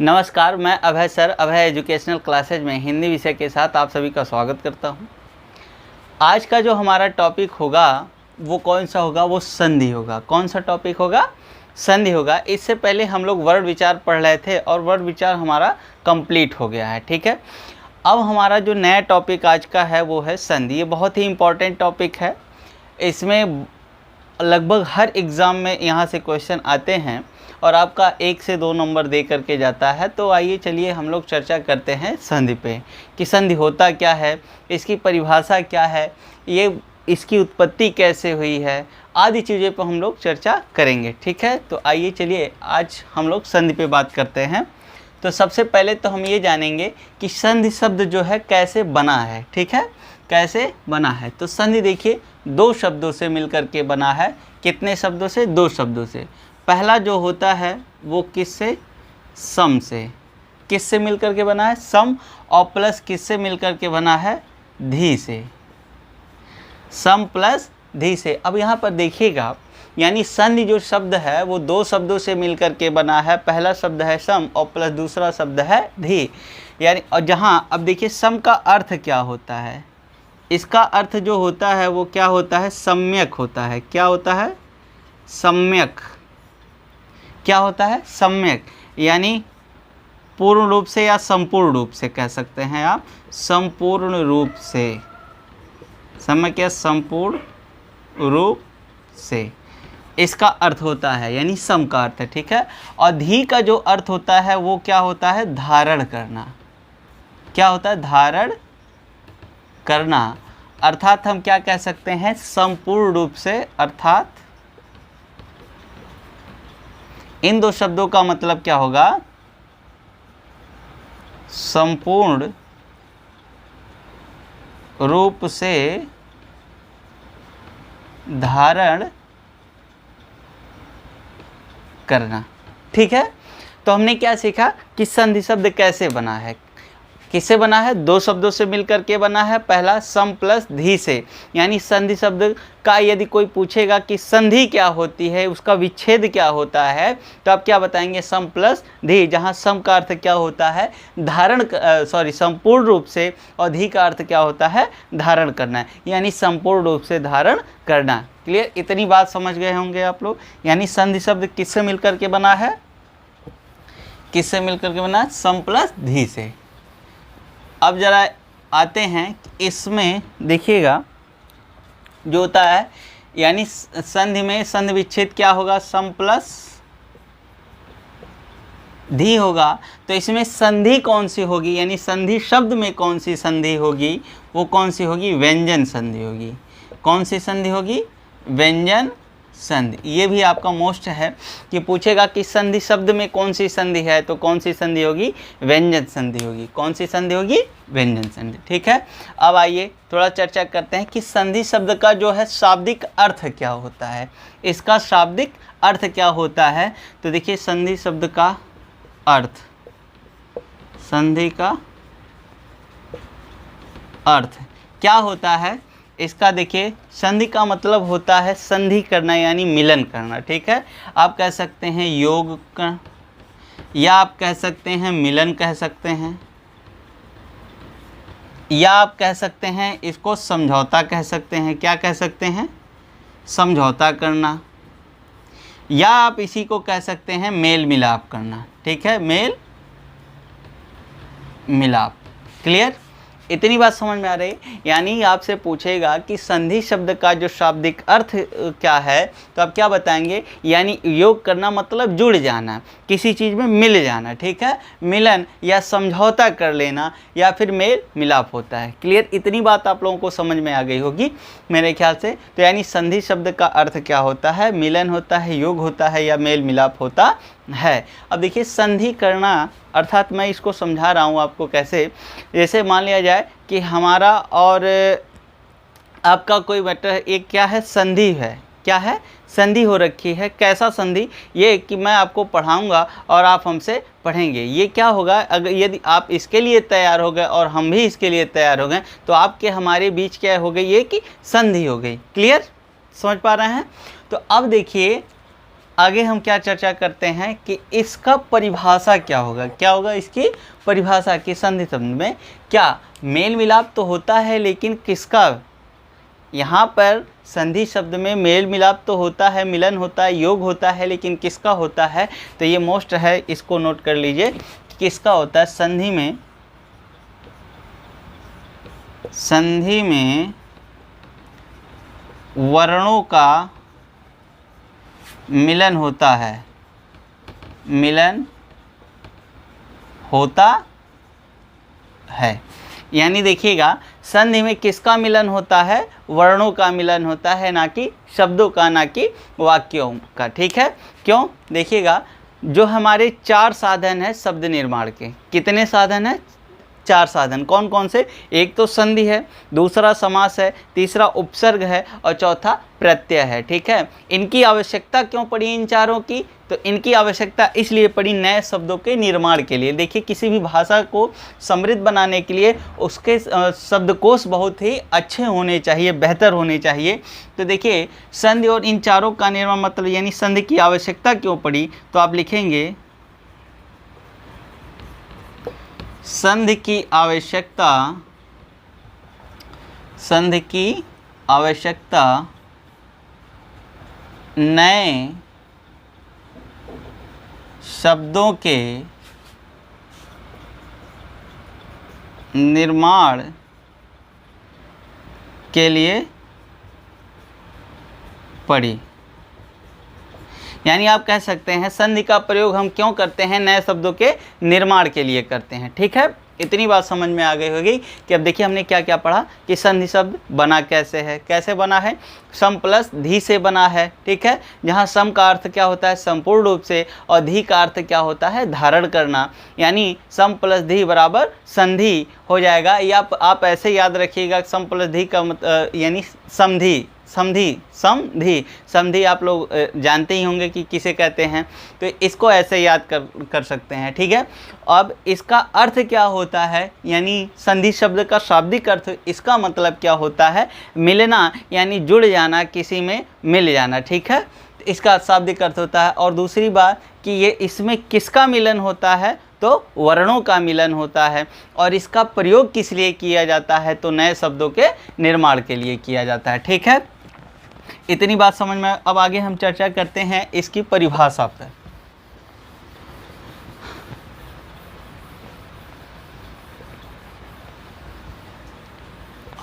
नमस्कार, मैं अभय सर अभय educational classes में हिंदी विषय के साथ आप सभी का स्वागत करता हूं। आज का जो हमारा टॉपिक होगा वो कौन सा होगा? वो संधि होगा। कौन सा टॉपिक होगा? संधि होगा। इससे पहले हम लोग वर्ड विचार पढ़ रहे थे और वर्ड विचार हमारा कंप्लीट हो गया है। ठीक है, अब हमारा जो नया टॉपिक आज का है वो है संधि। ये बहुत ही इम्पॉर्टेंट टॉपिक है। इसमें लगभग हर एग्ज़ाम में यहाँ से क्वेश्चन आते हैं और आपका 1 से 2 नंबर दे करके जाता है। तो आइए चलिए हम लोग चर्चा करते हैं संधि पे कि संधि होता क्या है, इसकी परिभाषा क्या है, ये इसकी उत्पत्ति कैसे हुई है, आदि चीज़ों पर हम लोग चर्चा करेंगे। ठीक है, तो आइए चलिए आज हम लोग संधि पे बात करते हैं। तो सबसे पहले तो हम ये जानेंगे कि संधि शब्द जो है कैसे बना है। ठीक है, कैसे बना है? तो संधि देखिए 2 शब्दों से मिलकर के बना है। कितने शब्दों से? 2 शब्दों से। पहला जो होता है वो किससे? सम से। किससे मिलकर के बना है? सम। और प्लस किससे मिलकर के बना है? धी से। सम प्लस धी से। अब यहाँ पर देखिएगा, यानी संधि जो शब्द है वो 2 शब्दों से मिलकर के बना है। पहला शब्द है सम और प्लस दूसरा शब्द है धी। यानी और जहाँ अब देखिए सम का अर्थ क्या होता है? इसका अर्थ जो होता है वो क्या होता है? सम्यक होता है। क्या होता है? सम्यक। क्या होता है? सम्यक, यानी पूर्ण रूप से या संपूर्ण रूप से कह सकते हैं आप। संपूर्ण रूप से, सम्यक या संपूर्ण रूप से, इसका अर्थ होता है, यानी सम का अर्थ है। ठीक है, और धी का जो अर्थ होता है वो क्या होता है? धारण करना। क्या होता है? धारण करना। अर्थात हम क्या कह सकते हैं? संपूर्ण रूप से। अर्थात इन 2 शब्दों का मतलब क्या होगा? संपूर्ण रूप से धारण करना। ठीक है, तो हमने क्या सीखा कि संधि शब्द कैसे बना है। किससे बना है? 2 शब्दों से मिलकर के बना है। पहला सम प्लस धी से, यानी संधि शब्द का यदि कोई पूछेगा कि संधि क्या होती है, उसका विच्छेद क्या होता है, तो आप क्या बताएंगे? सम प्लस धी। जहाँ सम का अर्थ क्या होता है? संपूर्ण रूप से, और धी का अर्थ क्या होता है? धारण करना, यानी संपूर्ण रूप से धारण करना। क्लियर? इतनी बात समझ गए होंगे आप लोग। यानी संधि शब्द किससे मिलकर के बना है? किससे मिलकर के बना है? सम प्लस धी से। अब जरा आते हैं, इसमें देखिएगा जो होता है, यानी संधि में संधि विच्छेद क्या होगा? सम प्लस धी होगा। तो इसमें संधि कौन सी होगी, यानी संधि शब्द में कौन सी संधि होगी? वो कौन सी होगी? व्यंजन संधि होगी। कौन सी संधि होगी? व्यंजन संधि। ये भी आपका मोस्ट है कि पूछेगा कि संधि शब्द में कौन सी संधि है, तो कौन सी संधि होगी? व्यंजन संधि होगी। कौन सी संधि होगी? व्यंजन संधि। ठीक है, अब आइए थोड़ा चर्चा करते हैं कि संधि शब्द का जो है शाब्दिक अर्थ क्या होता है। इसका शाब्दिक अर्थ क्या होता है? तो देखिए संधि शब्द का अर्थ, संधि का अर्थ क्या होता है? इसका देखिए संधि का मतलब होता है संधि करना, यानी मिलन करना। ठीक है, आप कह सकते हैं योग का, या आप कह सकते हैं मिलन कह सकते हैं, या आप कह सकते हैं इसको समझौता कह सकते हैं। क्या कह सकते हैं? समझौता करना। या आप इसी को कह सकते हैं मेल मिलाप करना। ठीक है, मेल मिलाप। क्लियर? इतनी बात समझ में आ रही? यानी आपसे पूछेगा कि संधि शब्द का जो शाब्दिक अर्थ क्या है, तो आप क्या बताएंगे? यानी योग करना मतलब जुड़ जाना, किसी चीज़ में मिल जाना। ठीक है, मिलन या समझौता कर लेना, या फिर मेल मिलाप होता है। क्लियर? इतनी बात आप लोगों को समझ में आ गई होगी मेरे ख्याल से। तो यानी संधि शब्द का अर्थ क्या होता है? मिलन होता है, योग होता है, या मेल मिलाप होता है। अब देखिए संधि करना, अर्थात मैं इसको समझा रहा हूँ आपको कैसे। जैसे मान लिया जाए कि हमारा और आपका कोई मैटर, एक क्या है? संधि है। क्या है? संधि हो रखी है। कैसा संधि? ये कि मैं आपको पढ़ाऊंगा और आप हमसे पढ़ेंगे। ये क्या होगा? अगर यदि आप इसके लिए तैयार हो गए और हम भी इसके लिए तैयार हो गए, तो आपके हमारे बीच क्या हो गई? ये कि संधि हो गई। क्लियर? समझ पा रहे हैं? तो अब देखिए आगे हम क्या चर्चा करते हैं कि इसका परिभाषा क्या होगा, क्या होगा इसकी परिभाषा कि संधि शब्द में क्या मेल मिलाप तो होता है, लेकिन किसका, यहाँ पर संधि शब्द में मेल मिलाप तो होता है, मिलन होता है, योग होता है, लेकिन किसका होता है, तो ये मोस्ट है, इसको नोट कर लीजिए, किसका होता है, संधि में वर्णों का मिलन होता है, मिलन होता है। यानी देखिएगा संधि में किसका मिलन होता है, वर्णों का मिलन होता है, ना कि शब्दों का, ना कि वाक्यों का। ठीक है, क्यों, देखिएगा जो हमारे 4 साधन है शब्द निर्माण के, कितने साधन है, 4 साधन, कौन कौन से, एक तो संधि है, दूसरा समास है, तीसरा उपसर्ग है और चौथा प्रत्यय है। ठीक है, इनकी आवश्यकता क्यों पड़ी इन चारों की, तो इनकी आवश्यकता इसलिए पड़ी नए शब्दों के निर्माण के लिए। देखिए किसी भी भाषा को समृद्ध बनाने के लिए उसके शब्दकोश बहुत ही अच्छे होने चाहिए, बेहतर होने चाहिए। तो देखिए संधि और इन चारों का निर्माण मतलब यानी संधि की आवश्यकता क्यों पड़ी, तो आप लिखेंगे संधि की आवश्यकता नए शब्दों के निर्माण के लिए पड़ी। यानी आप कह सकते हैं संधि का प्रयोग हम क्यों करते हैं, नए शब्दों के निर्माण के लिए करते हैं। ठीक है, इतनी बात समझ में आ गई होगी कि अब देखिए हमने क्या क्या पढ़ा कि संधि शब्द बना कैसे है, कैसे बना है, सम प्लस धी से बना है। ठीक है, जहाँ सम का अर्थ क्या होता है, संपूर्ण रूप से, और धी का अर्थ क्या होता है, धारण करना। यानी सम प्लस धी बराबर संधि हो जाएगा। या आप ऐसे याद रखिएगा, सम प्लस धी का यानी समधि, समधि आप लोग जानते ही होंगे कि किसे कहते हैं, तो इसको ऐसे याद कर सकते हैं। ठीक है, अब इसका अर्थ क्या होता है, यानी संधि शब्द का शाब्दिक अर्थ, इसका मतलब क्या होता है, मिलना, यानी जुड़ जाना, किसी में मिल जाना। ठीक है, तो इसका शाब्दिक अर्थ होता है। और दूसरी बात कि ये इसमें किसका मिलन होता है, तो वर्णों का मिलन होता है। और इसका प्रयोग किस लिए किया जाता है, तो नए शब्दों के निर्माण के लिए किया जाता है। ठीक है, इतनी बात समझ में। अब आगे हम चर्चा करते हैं इसकी परिभाषा पर।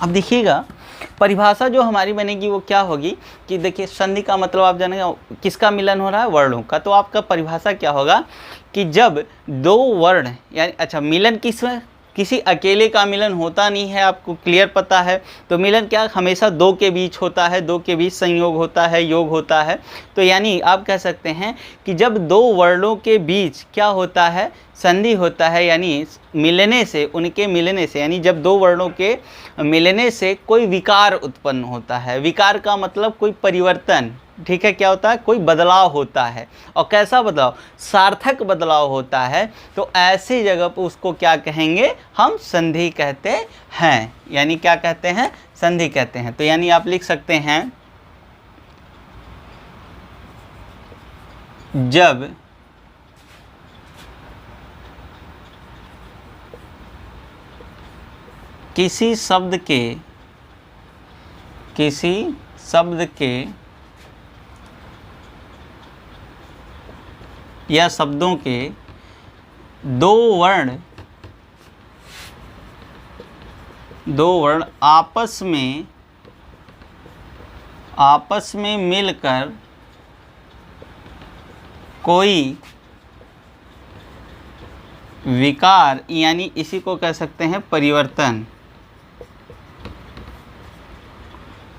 अब देखिएगा परिभाषा जो हमारी बनेगी वो क्या होगी कि देखिए संधि का मतलब आप जानेंगे किसका मिलन हो रहा है, वर्णों का। तो आपका परिभाषा क्या होगा कि जब दो वर्ण यानी अच्छा मिलन किसी अकेले का मिलन होता नहीं है, आपको क्लियर पता है। तो मिलन क्या हमेशा दो के बीच होता है, दो के बीच संयोग होता है, योग होता है। तो यानी आप कह सकते हैं कि जब दो वर्णों के बीच क्या होता है, संधि होता है, यानी मिलने से, उनके मिलने से, यानी जब दो वर्णों के मिलने से कोई विकार उत्पन्न होता है। विकार का मतलब कोई परिवर्तन, ठीक है, क्या होता है, कोई बदलाव होता है। और कैसा बदलाव, सार्थक बदलाव होता है। तो ऐसी जगह पर उसको क्या कहेंगे, हम संधि कहते हैं। यानी क्या कहते हैं, संधि कहते हैं। तो यानी आप लिख सकते हैं जब किसी शब्द के या शब्दों के दो वर्ण आपस में मिलकर कोई विकार, यानी इसी को कह सकते हैं परिवर्तन,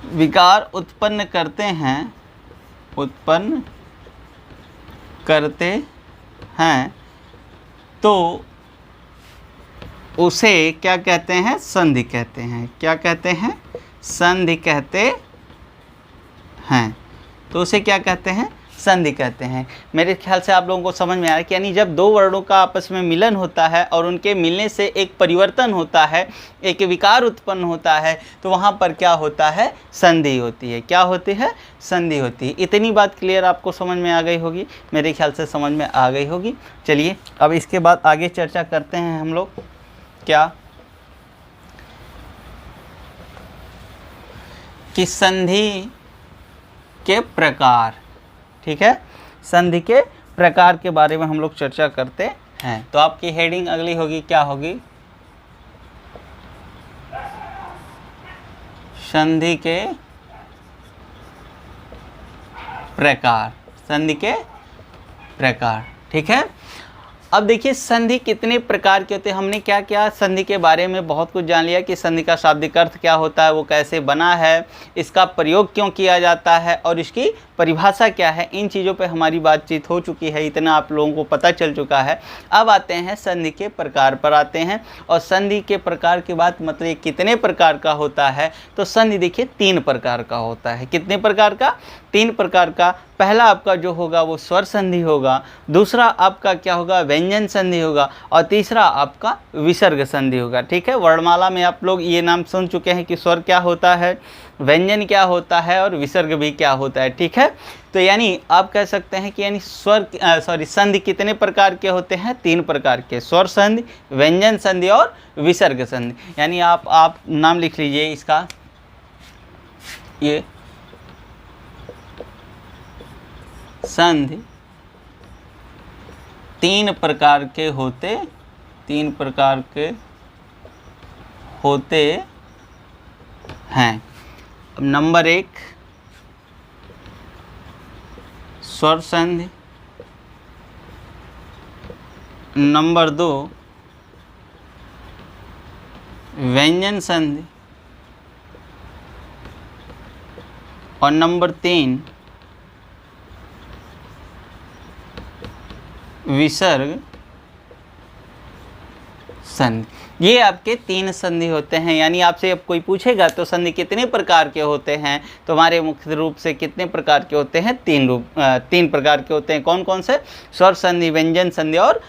विकार उत्पन्न करते हैं, तो उसे क्या कहते हैं, संधि कहते हैं। क्या कहते हैं, संधि कहते हैं। तो उसे क्या कहते हैं, संधि कहते हैं। मेरे ख्याल से आप लोगों को समझ में आ रहा है कि यानी जब दो वर्णों का आपस में मिलन होता है और उनके मिलने से एक परिवर्तन होता है, एक विकार उत्पन्न होता है, तो वहाँ पर क्या होता है, संधि होती है। क्या होती है, संधि होती है। इतनी बात क्लियर आपको समझ में आ गई होगी, मेरे ख्याल से समझ में आ गई होगी। चलिए अब इसके बाद आगे चर्चा करते हैं हम लोग क्या कि संधि के प्रकार। ठीक है, संधि के प्रकार के बारे में हम लोग चर्चा करते हैं। तो आपकी हेडिंग अगली होगी, क्या होगी, संधि के प्रकार, संधि के प्रकार। ठीक है, अब देखिए संधि कितने प्रकार के होते हैं। हमने क्या क्या संधि के बारे में बहुत कुछ जान लिया कि संधि का शाब्दिक अर्थ क्या होता है, वो कैसे बना है, इसका प्रयोग क्यों किया जाता है और इसकी परिभाषा क्या है। इन चीज़ों पे हमारी बातचीत हो चुकी है, इतना आप लोगों को पता चल चुका है। अब आते हैं संधि के प्रकार पर आते हैं। और संधि के प्रकार के बाद मतलब ये कितने प्रकार का होता है, तो संधि देखिए 3 प्रकार का होता है। कितने प्रकार का, 3 प्रकार का। पहला आपका जो होगा वो स्वर संधि होगा, दूसरा आपका क्या होगा, व्यंजन संधि होगा, और तीसरा आपका विसर्ग संधि होगा। ठीक है, वर्णमाला में आप लोग ये नाम सुन चुके हैं कि स्वर क्या होता है, व्यंजन क्या होता है और विसर्ग भी क्या होता है। ठीक है, तो यानी आप कह सकते हैं कि यानी संधि कितने प्रकार के होते हैं, 3 प्रकार के, स्वर संधि, व्यंजन संधि और विसर्ग संधि। यानी आप नाम लिख लीजिए इसका, ये संधि 3 प्रकार के होते, 3 प्रकार के होते हैं। अब नंबर 1 स्वर संधि, नंबर 2 व्यंजन संधि और नंबर 3 विसर्ग संधि। ये आपके 3 संधि होते हैं। यानी आपसे अब कोई पूछेगा तो संधि कितने प्रकार के होते हैं, तो हमारे मुख्य रूप से कितने प्रकार के होते हैं, 3 प्रकार के होते हैं। कौन कौन से, स्वर संधि, व्यंजन संधि और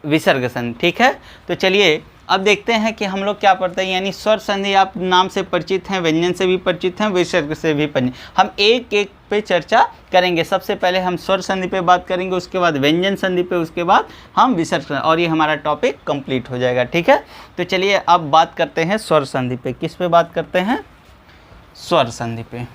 विसर्ग संधि। ठीक है, तो चलिए अब देखते हैं कि हम लोग क्या पढ़ते हैं। यानी स्वर संधि आप नाम से परिचित हैं, व्यंजन से भी परिचित हैं, विसर्ग से भी परिचित। हम एक एक पे चर्चा करेंगे। सबसे पहले हम स्वर संधि पे बात करेंगे, उसके बाद व्यंजन संधि पे, उसके बाद हम विसर्ग, और ये हमारा टॉपिक कंप्लीट हो जाएगा। ठीक है, तो चलिए अब बात करते हैं स्वर संधि पे। किस पे बात करते हैं, स्वर संधि पे।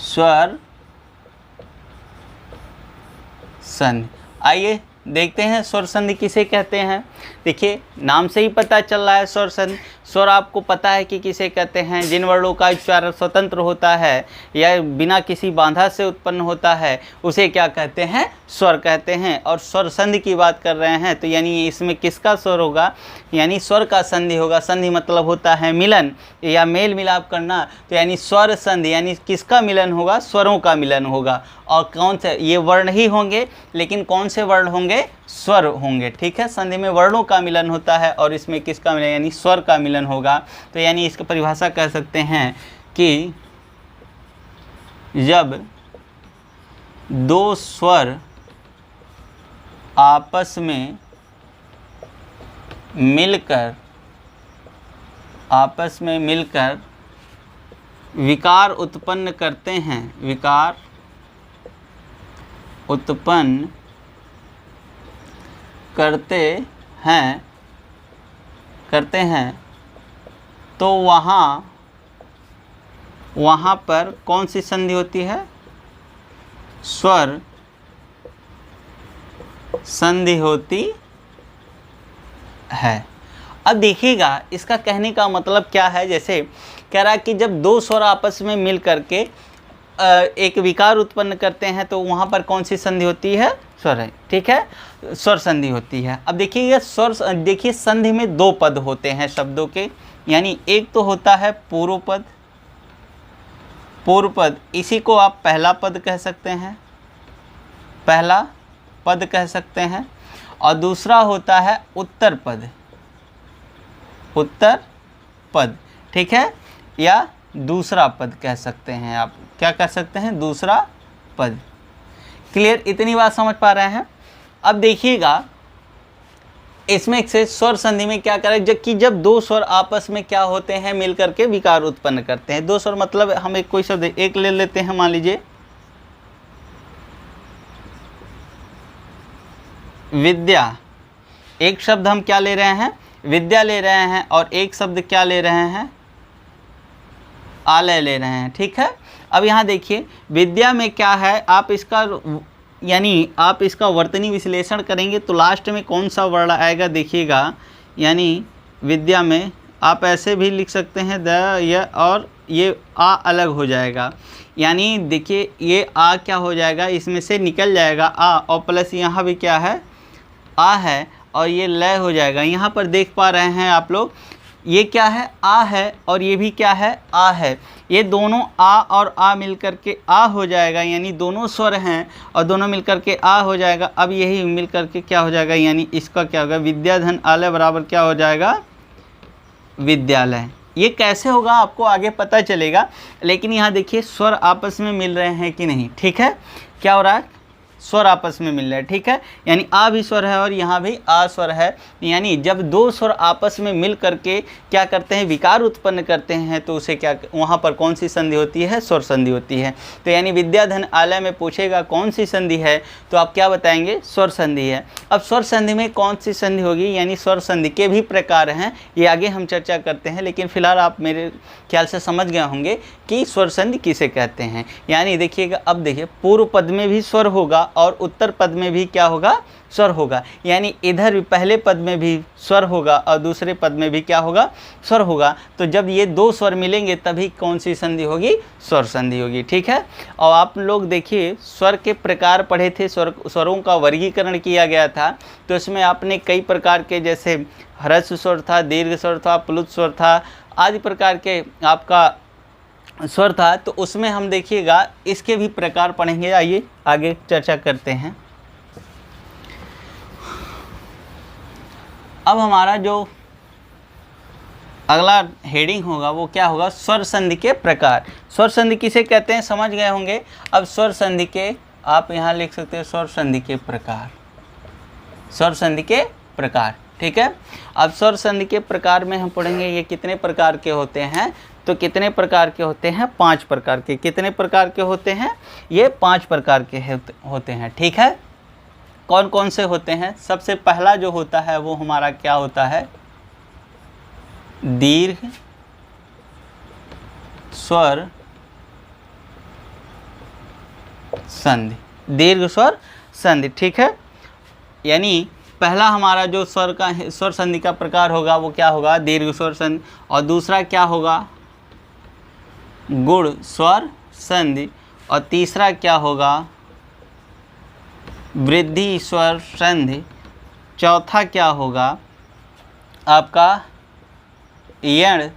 स्वर संधि, आइए देखते हैं स्वर संधि किसे कहते हैं। देखिए नाम से ही पता चल रहा है स्वर संधि। स्वर आपको पता है कि किसे कहते हैं, जिन वर्णों का उच्चारण स्वतंत्र होता है या बिना किसी बाधा से उत्पन्न होता है उसे क्या कहते हैं, स्वर कहते हैं। और स्वर संधि की बात कर रहे हैं तो यानी इसमें किसका स्वर होगा, यानी स्वर का संधि होगा। संधि मतलब होता है मिलन या मेल मिलाप करना, तो यानी स्वर संधि यानी किसका मिलन होगा, स्वरों का मिलन होगा। और कौन से, ये वर्ण ही होंगे, लेकिन कौन से वर्ण होंगे, स्वर होंगे। ठीक है, संधि में वर्णों का मिलन होता है और इसमें किसका मिलन, यानी स्वर का मिलन होगा। तो यानी इसकी परिभाषा कह सकते हैं कि जब 2 स्वर आपस में मिलकर विकार उत्पन्न करते हैं, विकार उत्पन्न करते हैं तो वहाँ पर कौन सी संधि होती है, स्वर संधि होती है। अब देखिएगा इसका कहने का मतलब क्या है। जैसे कह रहा है कि जब 2 स्वर आपस में मिल करके एक विकार उत्पन्न करते हैं तो वहाँ पर कौन सी संधि होती है, स्वर है। ठीक है, स्वर संधि होती है। अब देखिए स्वर, देखिए संधि में 2 पद होते हैं शब्दों के, यानी एक तो होता है पूर्व पद, पूर्व पद इसी को आप पहला पद कह सकते हैं, पहला पद कह सकते हैं। और दूसरा होता है उत्तर पद, उत्तर पद, ठीक है, या दूसरा पद कह सकते हैं आप, क्या कर सकते हैं, दूसरा पद। क्लियर, इतनी बात समझ पा रहे हैं। अब देखिएगा इसमें से स्वर संधि में क्या करें, जबकि जब दो स्वर आपस में क्या होते हैं, मिलकर के विकार उत्पन्न करते हैं। दो स्वर मतलब हम एक कोई शब्द एक ले लेते हैं, मान लीजिए विद्या, एक शब्द हम क्या ले रहे हैं, विद्या ले रहे हैं, और एक शब्द क्या ले रहे हैं, आलय ले रहे हैं, ठीक है। अब यहाँ देखिए विद्या में क्या है, आप इसका यानी आप इसका वर्तनी विश्लेषण करेंगे तो लास्ट में कौन सा वर्ण आएगा देखिएगा, यानी विद्या में आप ऐसे भी लिख सकते हैं द, य, और ये आ अलग हो जाएगा, यानी देखिए ये आ क्या हो जाएगा, इसमें से निकल जाएगा आ, और प्लस यहाँ भी क्या है, आ है, और ये लय हो जाएगा। यहाँ पर देख पा रहे हैं आप लोग, ये क्या है, आ है, और ये भी क्या है, आ है। ये दोनों आ और आ मिलकर के आ हो जाएगा, यानी दोनों स्वर हैं और दोनों मिलकर के आ हो जाएगा। अब यही मिलकर के क्या हो जाएगा, यानी इसका क्या होगा, विद्याधन आलय बराबर क्या हो जाएगा, विद्यालय। ये कैसे होगा आपको आगे पता चलेगा, लेकिन यहाँ देखिए स्वर आपस में मिल रहे हैं कि नहीं, ठीक है, क्या हो रहा है, स्वर आपस में मिल रहा है, ठीक है, यानी आ भी स्वर है और यहाँ भी आ स्वर है। यानी जब दो स्वर आपस में मिल करके क्या करते हैं, विकार उत्पन्न करते हैं, तो उसे क्या, वहाँ पर कौन सी संधि होती है, स्वर संधि होती है। तो यानी विद्याधन आलय में पूछेगा कौन सी संधि है, तो आप क्या बताएंगे, स्वर संधि है। अब स्वर संधि में कौन सी संधि होगी, यानी स्वर संधि के भी प्रकार हैं, ये आगे हम चर्चा करते हैं, लेकिन फिलहाल आप मेरे ख्याल से समझ गए होंगे कि स्वर संधि किसे कहते हैं। यानी देखिएगा, अब देखिए पूर्व पद में भी स्वर होगा और उत्तर पद में भी क्या होगा, स्वर होगा, यानी इधर भी पहले पद में भी स्वर होगा और दूसरे पद में भी क्या होगा, स्वर होगा। तो जब ये दो स्वर मिलेंगे तभी कौन सी संधि होगी, स्वर संधि होगी, ठीक है। और आप लोग देखिए स्वर के प्रकार पढ़े थे, स्वरों का वर्गीकरण किया गया था, तो इसमें आपने कई प्रकार के, जैसे ह्रस्व स्वर था, दीर्घ स्वर था, प्लुत स्वर था, आदि प्रकार के आपका स्वर था। तो उसमें हम देखिएगा इसके भी प्रकार पढ़ेंगे, आइए आगे चर्चा करते हैं। अब हमारा जो अगला हेडिंग होगा वो क्या होगा, स्वर संधि के प्रकार। स्वर संधि किसे कहते हैं समझ गए होंगे। अब स्वर संधि के आप यहाँ लिख सकते हैं स्वर संधि के प्रकार, स्वर संधि के प्रकार, ठीक है। अब स्वर संधि के प्रकार में हम पढ़ेंगे ये कितने प्रकार के होते हैं, तो कितने प्रकार के होते हैं, 5 प्रकार के। कितने प्रकार के होते हैं, ये 5 प्रकार के होते हैं, ठीक है। कौन कौन से होते हैं, सबसे पहला जो होता है वो हमारा क्या होता है, दीर्घ स्वर संधि, दीर्घ स्वर संधि, ठीक है। यानी पहला हमारा जो स्वर संधि का प्रकार होगा वो क्या होगा, दीर्घ स्वर संधि, और दूसरा क्या होगा, गुण स्वर संधि, और तीसरा क्या होगा, वृद्धि स्वर संधि, चौथा क्या होगा आपका यण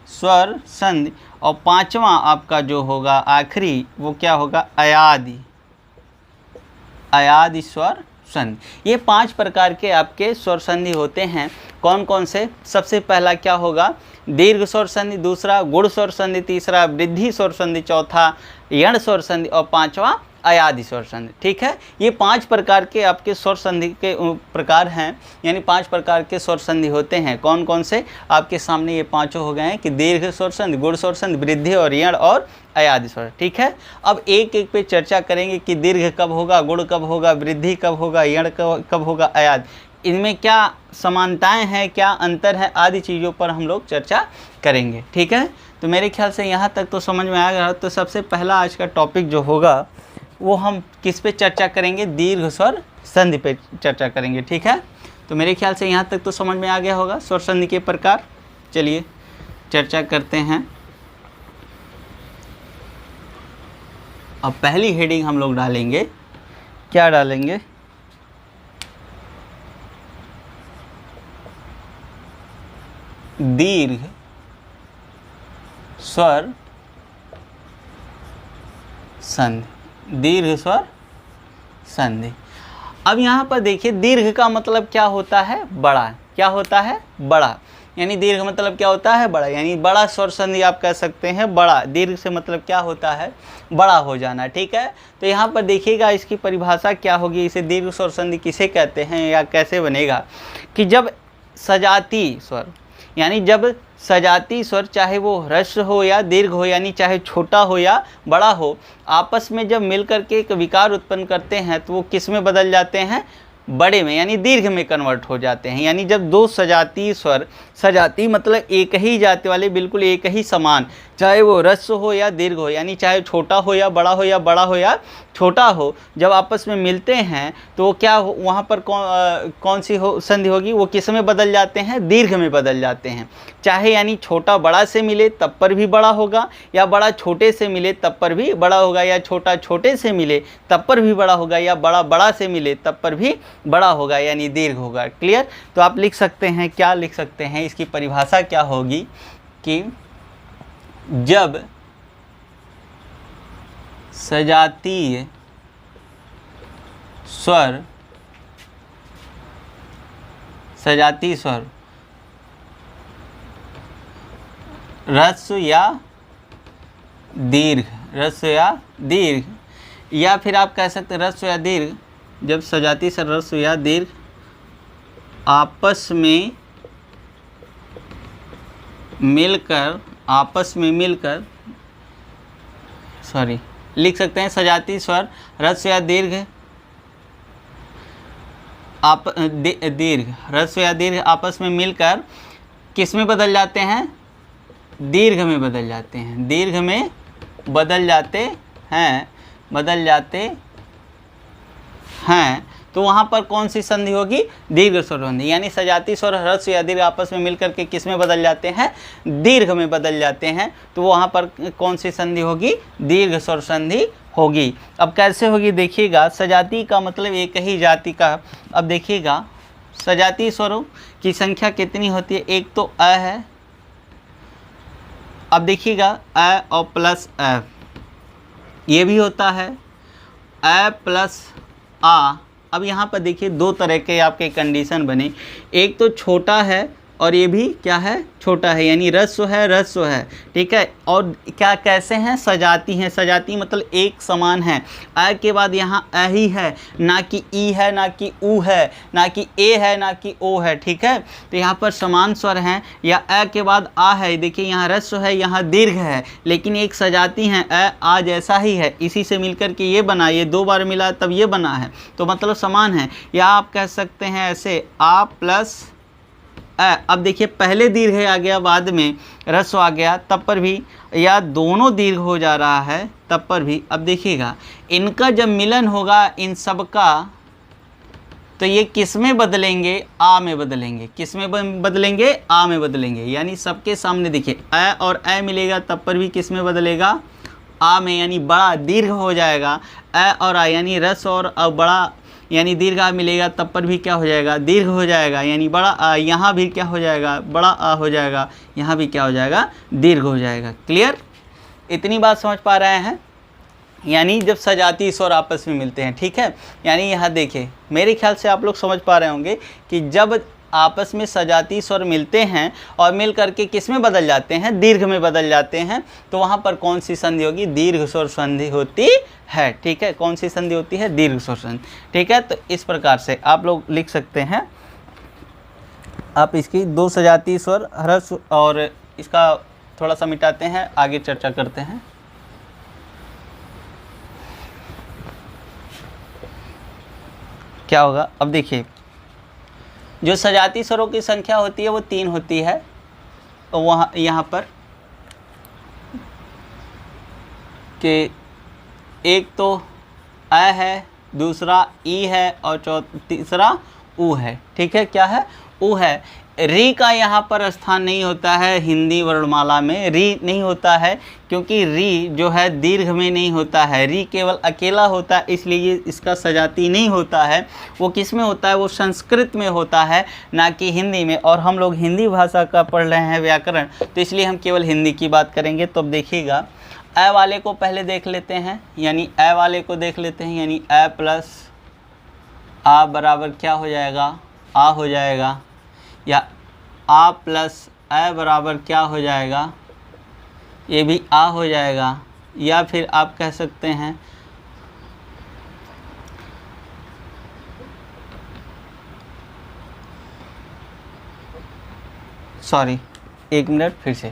स्वर संधि, और पांचवा आपका जो होगा आखिरी वो क्या होगा, अयादि, अयादि स्वर संधि। ये 5 प्रकार के आपके स्वर संधि होते हैं। कौन कौन से, सबसे पहला क्या होगा, दीर्घ स्वर संधि, दूसरा गुण स्वर संधि, तीसरा वृद्धि स्वर संधि, चौथा यण स्वर संधि, और पांचवा अयादि स्वर संधि, ठीक है। ये 5 प्रकार के आपके स्वर संधि के प्रकार हैं, यानी 5 प्रकार के स्वर संधि होते हैं। कौन कौन से, आपके सामने ये पांचों हो गए हैं कि दीर्घ स्वर संधि, गुण स्वर संधि, वृद्धि और यण और अयादि स्वर, ठीक है। अब एक एक पे चर्चा करेंगे कि दीर्घ कब होगा, गुण कब होगा, वृद्धि कब होगा, यण कब होगा, अयादि, इनमें क्या समानताएं हैं, क्या अंतर है, आदि चीज़ों पर हम लोग चर्चा करेंगे, ठीक है। तो मेरे ख्याल से यहाँ तक तो समझ में आ गया। तो सबसे पहला आज का टॉपिक जो होगा वो हम किस पे चर्चा करेंगे, दीर्घ स्वर संधि पे चर्चा करेंगे, ठीक है। तो मेरे ख्याल से यहाँ तक तो समझ में आ गया होगा स्वर संधि के प्रकार। चलिए चर्चा करते हैं। अब पहली हेडिंग हम लोग डालेंगे, क्या डालेंगे, दीर्घ स्वर संधि, दीर्घ स्वर संधि। अब यहाँ पर देखिए दीर्घ का मतलब क्या होता है, बड़ा। क्या होता है, बड़ा। यानी दीर्घ मतलब क्या होता है, बड़ा। यानी बड़ा स्वर संधि आप कह सकते हैं, बड़ा। दीर्घ से मतलब क्या होता है, बड़ा हो जाना, ठीक है। तो यहाँ पर देखिएगा इसकी परिभाषा क्या होगी, इसे दीर्घ स्वर संधि किसे कहते हैं या कैसे बनेगा, कि जब सजाती स्वर, यानी जब सजाती स्वर चाहे वो ह्रस्व हो या दीर्घ हो, यानी चाहे छोटा हो या बड़ा हो, आपस में जब मिल करके एक विकार उत्पन्न करते हैं तो वो किस में बदल जाते हैं, बड़े में, यानी दीर्घ में कन्वर्ट हो जाते हैं। यानी जब दो सजाती स्वर, सजाती मतलब एक ही जाति वाले, बिल्कुल एक ही समान, चाहे वो ह्रस्व हो या दीर्घ हो, यानी चाहे छोटा हो या बड़ा हो, या बड़ा हो या छोटा हो, जब आपस में मिलते हैं तो वो क्या हो, वहाँ पर कौन सी संधि होगी, वो किस में बदल जाते हैं, दीर्घ में बदल जाते हैं। चाहे यानी छोटा बड़ा से मिले तब पर भी बड़ा होगा, या बड़ा छोटे से मिले तब पर भी बड़ा होगा, या छोटा छोटे से मिले तब पर भी बड़ा होगा, या बड़ा बड़ा से मिले तब पर भी बड़ा होगा, यानी दीर्घ होगा। क्लियर। तो आप लिख सकते हैं, क्या लिख सकते हैं, इसकी परिभाषा क्या होगी कि जब सजातीय स्वर, सजातीय स्वर ह्रस्व या दीर्घ, ह्रस्व या दीर्घ, या फिर आप कह सकते हैं ह्रस्व या दीर्घ, जब सजातीय स्वर ह्रस्व या दीर्घ आपस में मिलकर, आपस में मिलकर, सॉरी, लिख सकते हैं सजातीय स्वर ह्रस्व या दीर्घ, दीर्घ, ह्रस्व या दीर्घ आपस में मिलकर किस में बदल जाते हैं, दीर्घ में बदल जाते हैं, दीर्घ में बदल जाते हैं, बदल जाते हैं। तो वहाँ पर कौन सी संधि होगी, दीर्घ स्वर संधि। यानी सजातीय स्वर ह्रस्व या दीर्घ आपस में मिलकर के किस में बदल जाते हैं, दीर्घ में बदल जाते हैं। तो वहाँ पर कौन सी संधि होगी, दीर्घ स्वर संधि होगी। अब कैसे होगी देखिएगा, सजातीय का मतलब एक ही जाति का। अब देखिएगा सजातीय स्वरों की संख्या कितनी होती है, एक तो अ है, अब देखिएगा अ और प्लस अ, ये भी होता है अ प्लस आ। अब यहाँ पर देखिए दो तरह के आपके कंडीशन बने, एक तो छोटा है और ये भी क्या है, छोटा है, यानी ह्रस्व है, ह्रस्व है, ठीक है। और क्या कैसे हैं, सजाती हैं, सजाती मतलब एक समान है। अ के बाद यहाँ अ ही है, ना कि ई है, ना कि ऊ है, ना कि ए है, ना कि ओ है, ठीक है। तो यहाँ पर समान स्वर हैं, या अ के बाद आ है, देखिए यहाँ ह्रस्व है, यहाँ दीर्घ है, लेकिन एक सजाती हैं, अ आ जैसा ही है, इसी से मिलकर के ये बना, ये दो बार मिला तब ये बना है, तो मतलब समान है। या आप कह सकते हैं ऐसे आ प्लस अ। अब देखिए पहले दीर्घ आ गया, बाद में ह्रस्व आ गया, तब पर भी, या दोनों दीर्घ हो जा रहा है तब पर भी। अब देखिएगा इनका जब मिलन होगा इन सब का, तो ये किस में बदलेंगे, आ में बदलेंगे। किस में बदलेंगे, आ में बदलेंगे। यानी सबके सामने देखिए अ और अ मिलेगा तब पर भी किस में बदलेगा, आ में, यानी बड़ा दीर्घ हो जाएगा। अ और आ यानी ह्रस्व और बड़ा यानी दीर्घ आ मिलेगा तब पर भी क्या हो जाएगा, दीर्घ हो जाएगा, यानी बड़ा आ। यहाँ भी क्या हो जाएगा, बड़ा आ हो जाएगा, यहाँ भी क्या हो जाएगा, दीर्घ हो जाएगा। क्लियर, इतनी बात समझ पा रहे हैं। यानी जब सजातीय स्वर आपस में मिलते हैं, ठीक है। यानी यहाँ देखिए मेरे ख्याल से आप लोग समझ पा रहे होंगे कि जब आपस में सजातीय स्वर मिलते हैं और मिल करके किस में बदल जाते हैं, दीर्घ में बदल जाते हैं, तो वहाँ पर कौन सी संधि होगी, दीर्घ स्वर संधि होती है, ठीक है। कौन सी संधि होती है, दीर्घ स्वर संधि, ठीक है। तो इस प्रकार से आप लोग लिख सकते हैं। आप इसकी दो सजातीय स्वर ह्रस्व, और इसका थोड़ा सा मिटाते हैं, आगे चर्चा करते हैं। क्या होगा, अब देखिए जो सजातीय स्वरों की संख्या होती है वो 3 होती है। तो वहाँ यहाँ पर कि एक तो अ है, दूसरा ई है, और तीसरा ऊ है, ठीक है। क्या है, ऊ है। री का यहाँ पर स्थान नहीं होता है, हिंदी वर्णमाला में री नहीं होता है, क्योंकि री जो है दीर्घ में नहीं होता है, री केवल अकेला होता है, इसलिए इसका सजाती नहीं होता है। वो किस में होता है, वो संस्कृत में होता है, ना कि हिंदी में। और हम लोग हिंदी भाषा का पढ़ रहे हैं व्याकरण, तो इसलिए हम केवल हिंदी की बात करेंगे। तो अब देखिएगा अ वाले को पहले देख लेते हैं, यानी अ वाले को देख लेते हैं, यानी अ प्लस आ बराबर क्या हो जाएगा, आ हो जाएगा, या आ प्लस ए बराबर क्या हो जाएगा, ये भी आ हो जाएगा, या फिर आप कह सकते हैं सॉरी एक मिनट फिर से,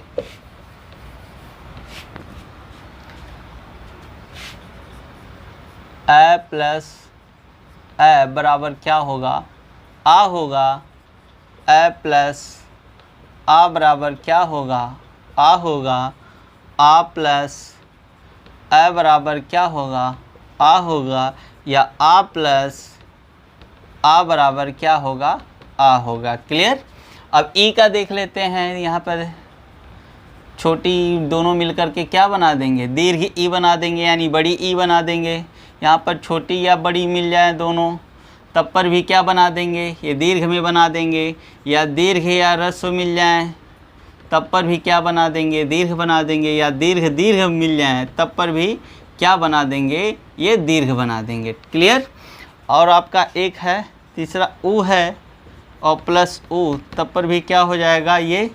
ए प्लस ए बराबर क्या होगा, आ होगा, ए प्लस आ बराबर क्या होगा, आ होगा, आ प्लस ए बराबर क्या होगा, आ होगा, या आ प्लस आ बराबर क्या होगा, आ होगा। क्लियर। अब ई का देख लेते हैं, यहाँ पर छोटी दोनों मिलकर के क्या बना देंगे, दीर्घ ई बना देंगे, यानी बड़ी ई बना देंगे। यहाँ पर छोटी या बड़ी मिल जाए दोनों, तब पर भी क्या बना देंगे, ये दीर्घ में बना देंगे, या दीर्घ या ह्रस्व मिल जाए तब पर भी क्या बना देंगे, दीर्घ बना देंगे, या दीर्घ दीर्घ मिल जाए तब पर भी क्या बना देंगे, ये दीर्घ बना देंगे। क्लियर। और आपका एक है तीसरा ऊ है और प्लस ऊ, तब पर भी क्या हो जाएगा, ये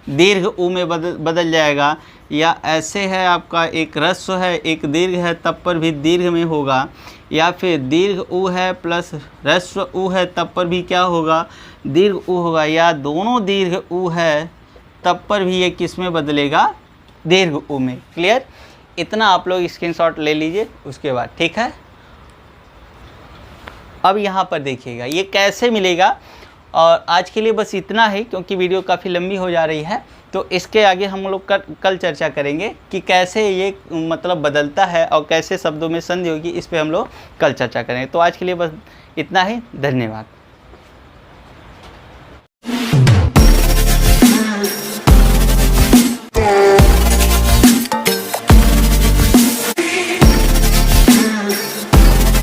दीर्घ ऊ में बदल जाएगा। या ऐसे है आपका एक ह्रस्व है एक दीर्घ है, तब पर भी दीर्घ में होगा। या फिर दीर्घ ऊ है प्लस ह्रस्व ऊ है, तब पर भी क्या होगा, दीर्घ ऊ होगा। या दोनों दीर्घ ऊ है तब पर भी ये किस में बदलेगा, दीर्घ ऊ में। क्लियर। इतना आप लोग स्क्रीनशॉट ले लीजिए उसके बाद, ठीक है। अब यहाँ पर देखिएगा ये कैसे मिलेगा, और आज के लिए बस इतना ही क्योंकि वीडियो काफ़ी लंबी हो जा रही है। तो इसके आगे हम लोग कल चर्चा करेंगे कि कैसे ये मतलब बदलता है और कैसे शब्दों में संधि होगी, इस पे हम लोग कल चर्चा करेंगे। तो आज के लिए बस इतना ही, धन्यवाद।